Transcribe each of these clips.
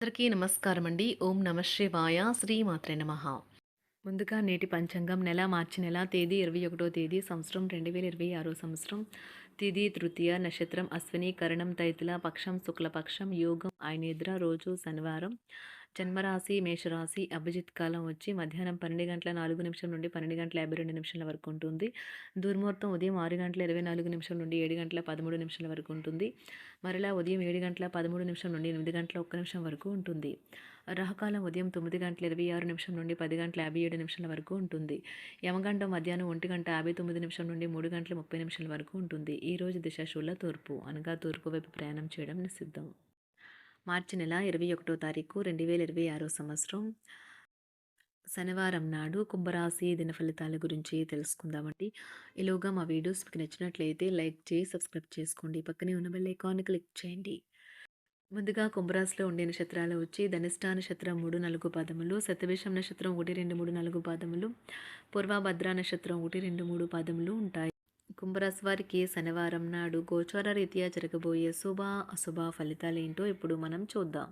అందరికీ నమస్కారం అండి. ఓం నమ శివాయ. శ్రీమాత్రే నమః. ముందుగా నేటి పంచాంగం మార్చి నెల తేదీ 21వ తేదీ సంవత్సరం 2026 సంవత్సరం. తిథి తృతీయ, నక్షత్రం అశ్విని, కరణం తైతుల, పక్షం శుక్లపక్షం, యోగం ఆయునిద్ర, రోజు శనివారం. జన్మరాశి మేషరాశి. అభిజిత్ కాలం వచ్చి మధ్యాహ్నం 12:04 నుండి 12:52 వరకు ఉంటుంది. దుర్ముహూర్తం ఉదయం 6:24 నుండి 7:13 వరకు ఉంటుంది. మరలా ఉదయం 7:13 నుండి 8:01 వరకు ఉంటుంది. రాహుకాలం ఉదయం 9:26 నుండి 10:57 వరకు ఉంటుంది. యమగండం మధ్యాహ్నం 1:59 నుండి 3:30 వరకు ఉంటుంది. ఈ రోజు దిశ శూల తూర్పు, అనగా తూర్పు వైపు ప్రయాణం చేయడం నిషిద్ధం. మార్చి నెల 21వ తారీఖు 2026 సంవత్సరం శనివారం నాడు కుంభరాశి దిన ఫలితాల గురించి తెలుసుకుందామండి. ఈలోగా మా వీడియోస్ మీకు నచ్చినట్లయితే లైక్ చేసి సబ్స్క్రైబ్ చేసుకోండి. పక్కనే ఉన్న బెల్ ఐకాన్ క్లిక్ చేయండి. ముందుగా కుంభరాశిలో ఉండే నక్షత్రాలు వచ్చి ధనిష్ట నక్షత్రం 3, 4 పాదములు, శతభిషం నక్షత్రం 1, 2, 3, 4 పాదములు, పూర్వభద్ర నక్షత్రం 1, 2, 3 పాదములు ఉంటాయి. కుంభరాశి వారికి శనివారం నాడు గోచార రీత్యా జరగబోయే శుభ అశుభ ఫలితాలు ఏంటో ఇప్పుడు మనం చూద్దాం.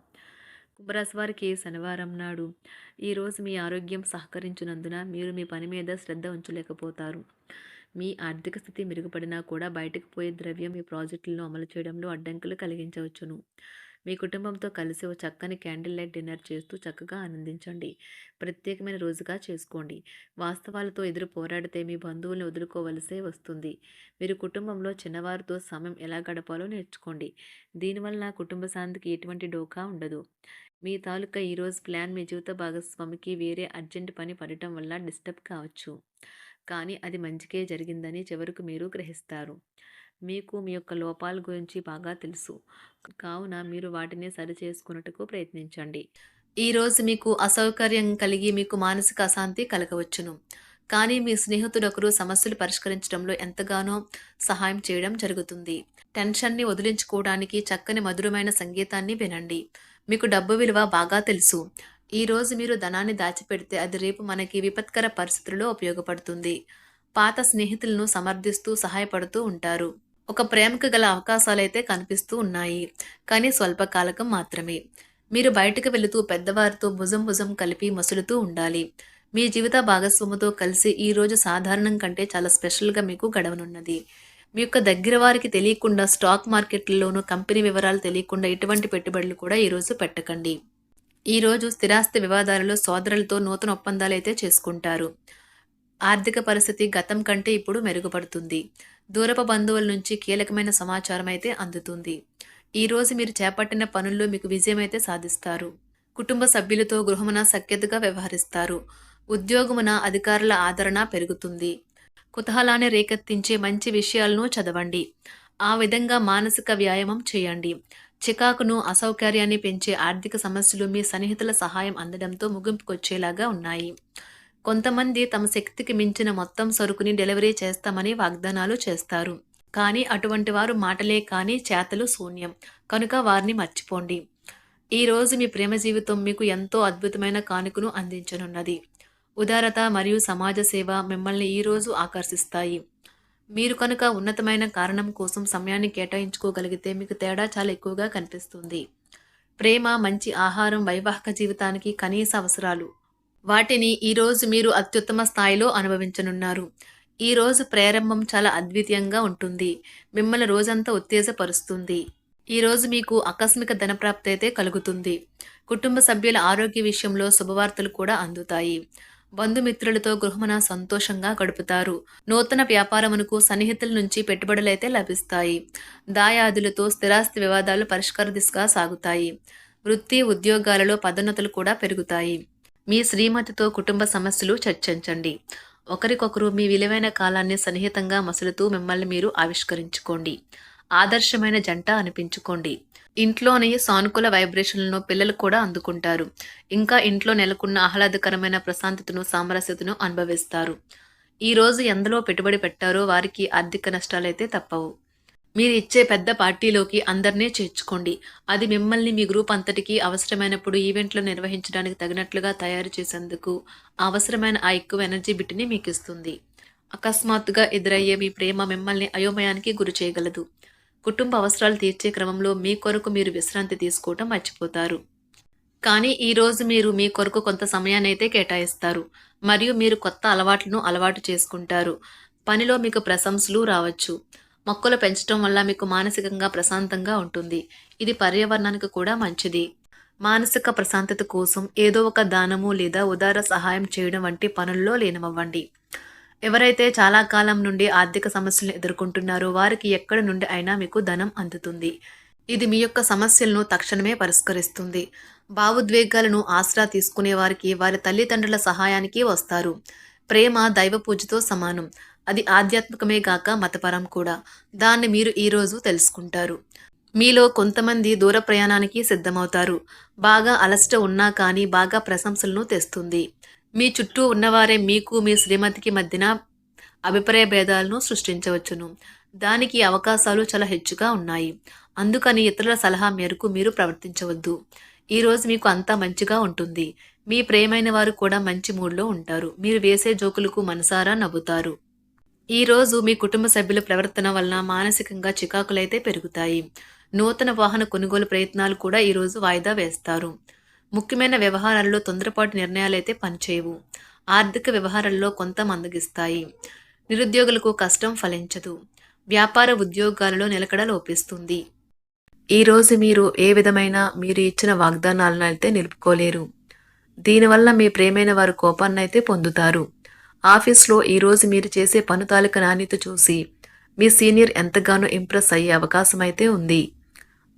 కుంభరాశి వారికి శనివారం నాడు ఈరోజు మీ ఆరోగ్యం సహకరించినందున మీరు మీ పని మీద శ్రద్ధ ఉంచలేకపోతారు. మీ ఆర్థిక స్థితి మెరుగుపడినా కూడా బయటకు పోయే ద్రవ్యం మీ ప్రాజెక్టులను అమలు చేయడంలో అడ్డంకులు కలిగించవచ్చును. మీ కుటుంబంతో కలిసి ఓ చక్కని క్యాండిల్ లైట్ డిన్నర్ చేస్తూ చక్కగా ఆనందించండి. ప్రత్యేకమైన రోజుగా చేసుకోండి. వాస్తవాలతో ఎదురు పోరాడితే మీ బంధువులను వదులుకోవలసే వస్తుంది. మీరు కుటుంబంలో చిన్నవారితో సమయం ఎలా గడపాలో నేర్చుకోండి. దీనివల్ల కుటుంబ శాంతికి ఎటువంటి డోకా ఉండదు. మీ తాలూకా ఈరోజు ప్లాన్ మీ జీవిత భాగస్వామికి వేరే అర్జెంట్ పని పడటం వల్ల డిస్టర్బ్ కావచ్చు. కానీ అది మంచికే జరిగిందని చివరకు మీరు గ్రహిస్తారు. మీకు మీ యొక్క లోపాల గురించి బాగా తెలుసు. కావున మీరు వాటిని సరిచేసుకున్నట్టుకు ప్రయత్నించండి. ఈరోజు మీకు అసౌకర్యం కలిగి మీకు మానసిక అశాంతి కలగవచ్చును. కానీ మీ స్నేహితుడొకరు సమస్యలు పరిష్కరించడంలో ఎంతగానో సహాయం చేయడం జరుగుతుంది. టెన్షన్ని వదిలించుకోవడానికి చక్కని మధురమైన సంగీతాన్ని వినండి. మీకు డబ్బు విలువ బాగా తెలుసు. ఈరోజు మీరు ధనాన్ని దాచిపెడితే అది రేపు మనకి విపత్కర పరిస్థితుల్లో ఉపయోగపడుతుంది. పాత స్నేహితులను సమర్థిస్తూ సహాయపడుతూ ఉంటారు. ఒక ప్రేమకు గల అవకాశాలైతే కనిపిస్తూ ఉన్నాయి. కానీ స్వల్పకాలకం మాత్రమే. మీరు బయటకు వెళుతూ పెద్దవారితో భుజం భుజం కలిపి మసులుతూ ఉండాలి. మీ జీవిత భాగస్వామితో కలిసి ఈరోజు సాధారణం కంటే చాలా స్పెషల్గా మీకు గడవనున్నది. మీ యొక్క దగ్గర వారికి తెలియకుండా స్టాక్ మార్కెట్లలోనూ కంపెనీ వివరాలు తెలియకుండా ఎటువంటి పెట్టుబడులు కూడా ఈరోజు పెట్టకండి. ఈరోజు స్థిరాస్తి వివాదాలలో సోదరులతో నూతన ఒప్పందాలు అయితే చేసుకుంటారు. ఆర్థిక పరిస్థితి గతం కంటే ఇప్పుడు మెరుగుపడుతుంది. దూరపు బంధువుల నుంచి కీలకమైన సమాచారం అయితే అందుతుంది. ఈరోజు మీరు చేపట్టిన పనుల్లో మీకు విజయం అయితే సాధిస్తారు. కుటుంబ సభ్యులతో గృహమున సఖ్యతగా వ్యవహరిస్తారు. ఉద్యోగమున అధికారుల ఆదరణ పెరుగుతుంది. కుతూహలాన్ని రేకెత్తించే మంచి విషయాలను చదవండి. ఆ విధంగా మానసిక వ్యాయామం చేయండి. చికాకును అసౌకర్యాన్ని పెంచే ఆర్థిక సమస్యలు మీ సన్నిహితుల సహాయం అందడంతో ముగింపుకొచ్చేలాగా ఉన్నాయి. కొంతమంది తమ శక్తికి మించిన మొత్తం సరుకుని డెలివరీ చేస్తామని వాగ్దానాలు చేస్తారు. కానీ అటువంటి వారు మాటలే కానీ చేతలు శూన్యం. కనుక వారిని మర్చిపోండి. ఈరోజు మీ ప్రేమ జీవితం మీకు ఎంతో అద్భుతమైన కానుకను అందించనున్నది. ఉదారత మరియు సమాజ సేవ మిమ్మల్ని ఈరోజు ఆకర్షిస్తాయి. మీరు కనుక ఉన్నతమైన కారణం కోసం సమయాన్ని కేటాయించుకోగలిగితే మీకు తేడా చాలా ఎక్కువగా కనిపిస్తుంది. ప్రేమ, మంచి ఆహారం వైవాహిక జీవితానికి కనీస అవసరాలు. వాటిని ఈరోజు మీరు అత్యుత్తమ స్థాయిలో అనుభవించనున్నారు. ఈరోజు ప్రారంభం చాలా అద్వితీయంగా ఉంటుంది. మిమ్మల్ని రోజంతా ఉత్తేజపరుస్తుంది. ఈరోజు మీకు ఆకస్మిక ధనప్రాప్తి అయితే కలుగుతుంది. కుటుంబ సభ్యుల ఆరోగ్య విషయంలో శుభవార్తలు కూడా అందుతాయి. బంధుమిత్రులతో గృహమున సంతోషంగా గడుపుతారు. నూతన వ్యాపారమునకు సన్నిహితుల నుంచి పెట్టుబడులైతే లభిస్తాయి. దాయాదులతో స్థిరాస్తి వివాదాలు పరిష్కార దిశగా సాగుతాయి. వృత్తి ఉద్యోగాలలో పదోన్నతులు కూడా పెరుగుతాయి. మీ శ్రీమతితో కుటుంబ సమస్యలు చర్చించండి. ఒకరికొకరు మీ విలువైన కాలాన్ని సన్నిహితంగా మసులుతూ మిమ్మల్ని మీరు ఆవిష్కరించుకోండి. ఆదర్శమైన జంట అనిపించుకోండి. ఇంట్లోని సానుకూల వైబ్రేషన్లను పిల్లలు కూడా అందుకుంటారు. ఇంకా ఇంట్లో నెలకొన్న ఆహ్లాదకరమైన ప్రశాంతతను, సామరస్యతను అనుభవిస్తారు. ఈరోజు ఎందులో పెట్టుబడి పెట్టారో వారికి ఆర్థిక నష్టాలైతే తప్పవు. మీరు ఇచ్చే పెద్ద పార్టీలోకి అందరినీ చేర్చుకోండి. అది మిమ్మల్ని మీ గ్రూప్ అంతటికీ అవసరమైనప్పుడు ఈవెంట్లు నిర్వహించడానికి తగినట్లుగా తయారు చేసేందుకు అవసరమైన ఆ ఎక్కువ ఎనర్జీ బిట్ని మీకు ఇస్తుంది. అకస్మాత్తుగా ఎదురయ్యే మీ ప్రేమ మిమ్మల్ని అయోమయానికి గురి చేయగలదు. కుటుంబ అవసరాలు తీర్చే క్రమంలో మీ కొరకు మీరు విశ్రాంతి తీసుకోవటం మర్చిపోతారు. కానీ ఈరోజు మీరు మీ కొరకు కొంత సమయాన్నైతే కేటాయిస్తారు. మరియు మీరు కొత్త అలవాట్లను అలవాటు చేసుకుంటారు. పనిలో మీకు ప్రశంసలు రావచ్చు. మొక్కలు పెంచడం వల్ల మీకు మానసికంగా ప్రశాంతంగా ఉంటుంది. ఇది పర్యావరణానికి కూడా మంచిది. మానసిక ప్రశాంతత కోసం ఏదో ఒక దానము లేదా ఉదార సహాయం చేయడం వంటి పనుల్లో లీనమవ్వండి. ఎవరైతే చాలా కాలం నుండి ఆర్థిక సమస్యలను ఎదుర్కొంటున్నారో వారికి ఎక్కడి నుండి అయినా మీకు ధనం అందుతుంది. ఇది మీ యొక్క సమస్యలను తక్షణమే పరిష్కరిస్తుంది. భావోద్వేగాలను ఆసరా తీసుకునే వారికి వారి తల్లిదండ్రుల సహాయానికి వస్తారు. ప్రేమ దైవ పూజతో సమానం. అది ఆధ్యాత్మికమే గాక మతపరం కూడా. దాన్ని మీరు ఈరోజు తెలుసుకుంటారు. మీలో కొంతమంది దూర ప్రయాణానికి సిద్ధమవుతారు. బాగా అలసట ఉన్నా కానీ బాగా ప్రశంసలను తెస్తుంది. మీ చుట్టూ ఉన్నవారే మీకు మీ శ్రీమతికి మధ్యన అభిప్రాయ భేదాలను సృష్టించవచ్చును. దానికి అవకాశాలు చాలా హెచ్చుగా ఉన్నాయి. అందుకని ఇతరుల సలహా మేరకు మీరు ప్రవర్తించవద్దు. ఈరోజు మీకు అంతా మంచిగా ఉంటుంది. మీ ప్రియమైన వారు కూడా మంచి మూడ్లో ఉంటారు. మీరు వేసే జోకులకు మనసారా నవ్వుతారు. ఈరోజు మీ కుటుంబ సభ్యుల ప్రవర్తన వలన మానసికంగా చికాకులైతే పెరుగుతాయి. నూతన వాహన కొనుగోలు ప్రయత్నాలు కూడా ఈరోజు వాయిదా వేస్తారు. ముఖ్యమైన వ్యవహారాల్లో తొందరపాటు నిర్ణయాలైతే పనిచేయవు. ఆర్థిక వ్యవహారాల్లో కొంత మందగిస్తాయి. నిరుద్యోగులకు కష్టం ఫలించదు. వ్యాపార ఉద్యోగాలలో నిలకడ లోపిస్తుంది. ఈరోజు మీరు ఏ విధమైన మీరు ఇచ్చిన వాగ్దానాలను అయితే నిలుపుకోలేరు. దీనివల్ల మీ ప్రేమైన వారు కోపాన్నైతే పొందుతారు. ఆఫీస్లో ఈరోజు మీరు చేసే పను తాలూకా నాణ్యత చూసి మీ సీనియర్ ఎంతగానో ఇంప్రెస్ అయ్యే అవకాశం అయితే ఉంది.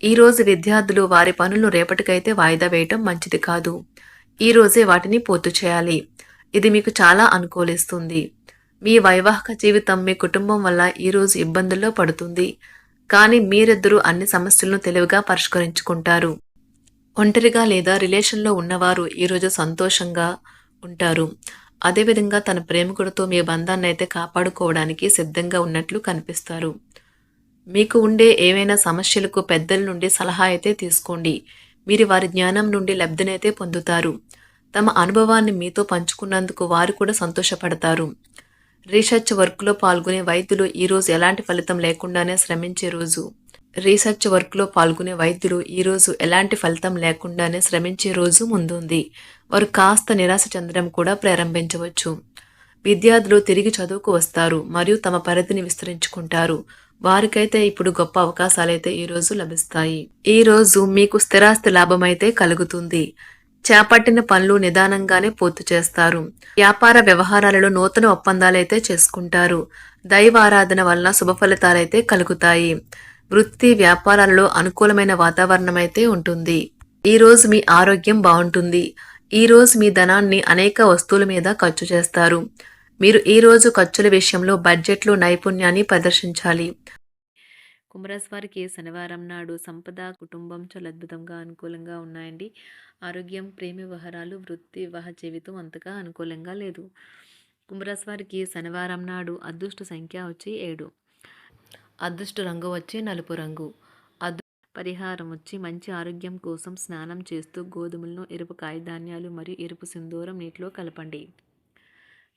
ఈరోజు విద్యార్థులు వారి పనులు రేపటికైతే వాయిదా వేయటం మంచిది కాదు. ఈరోజే వాటిని పూర్తి చేయాలి. ఇది మీకు చాలా అనుకూలిస్తుంది. మీ వైవాహిక జీవితం మీ కుటుంబం వల్ల ఈరోజు ఇబ్బందుల్లో పడుతుంది. కానీ మీరిద్దరూ అన్ని సమస్యలను తెలివిగా పరిష్కరించుకుంటారు. ఒంటరిగా లేదా రిలేషన్లో ఉన్నవారు ఈరోజు సంతోషంగా ఉంటారు. అదేవిధంగా తన ప్రేమికుడితో మీ బంధాన్ని అయితే కాపాడుకోవడానికి సిద్ధంగా ఉన్నట్లు కనిపిస్తారు. మీకు ఉండే ఏవైనా సమస్యలకు పెద్దల నుండి సలహా అయితే తీసుకోండి. మీరు వారి జ్ఞానం నుండి లబ్ధినైతే పొందుతారు. తమ అనుభవాన్ని మీతో పంచుకున్నందుకు వారు కూడా సంతోషపడతారు. రీసెర్చ్ వర్క్లో పాల్గొనే వైద్యులు ఈరోజు ఎలాంటి ఫలితం లేకుండానే శ్రమించే రోజు. రీసెర్చ్ వర్క్లో పాల్గొనే వైద్యులు ఈరోజు ఎలాంటి ఫలితం లేకుండానే శ్రమించే రోజు ముందుంది. వారు కాస్త నిరాశ చెందడం కూడా ప్రారంభించవచ్చు. విద్యార్థులు తిరిగి చదువుకు వస్తారు మరియు తమ పరిధిని విస్తరించుకుంటారు. వారికైతే ఇప్పుడు గొప్ప అవకాశాలైతే ఈరోజు లభిస్తాయి. ఈరోజు మీకు స్థిరాస్తి లాభమైతే కలుగుతుంది. చేపట్టిన పనులు నిదానంగానే పూర్తి చేస్తారు. వ్యాపార వ్యవహారాలలో నూతన ఒప్పందాలైతే చేసుకుంటారు. దైవ ఆరాధన వలన శుభ ఫలితాలైతే కలుగుతాయి. వృత్తి వ్యాపారాలలో అనుకూలమైన వాతావరణం అయితే ఉంటుంది. ఈరోజు మీ ఆరోగ్యం బాగుంటుంది. ఈరోజు మీ ధనాన్ని అనేక వస్తువుల మీద ఖర్చు చేస్తారు. మీరు ఈరోజు ఖర్చుల విషయంలో బడ్జెట్లో నైపుణ్యాన్ని ప్రదర్శించాలి. కుంభరాశి వారికి శనివారం నాడు సంపద, కుటుంబం చాలా అద్భుతంగా అనుకూలంగా ఉన్నాయండి. ఆరోగ్యం, ప్రేమ వ్యవహారాలు, వృత్తి, వివాహ జీవితం అంతగా అనుకూలంగా లేదు. కుంభరాశి వారికి శనివారం నాడు అదృష్ట సంఖ్య వచ్చి 7. అదృష్ట రంగు వచ్చి నలుపు రంగు. పరిహారం వచ్చి మంచి ఆరోగ్యం కోసం స్నానం చేస్తూ గోధుమలను, ఎరుపు కాయధాన్యాలు మరియు ఎరుపు సింధూరం నీటిలో కలపండి.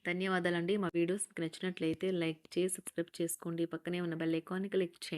ధన్యవాదాలండి. మా వీడియోస్ మీకు నచ్చినట్లయితే లైక్ చేసి సబ్స్క్రైబ్ చేసుకోండి. పక్కనే ఉన్న బెల్ ఐకాన్ని క్లిక్ చేయండి.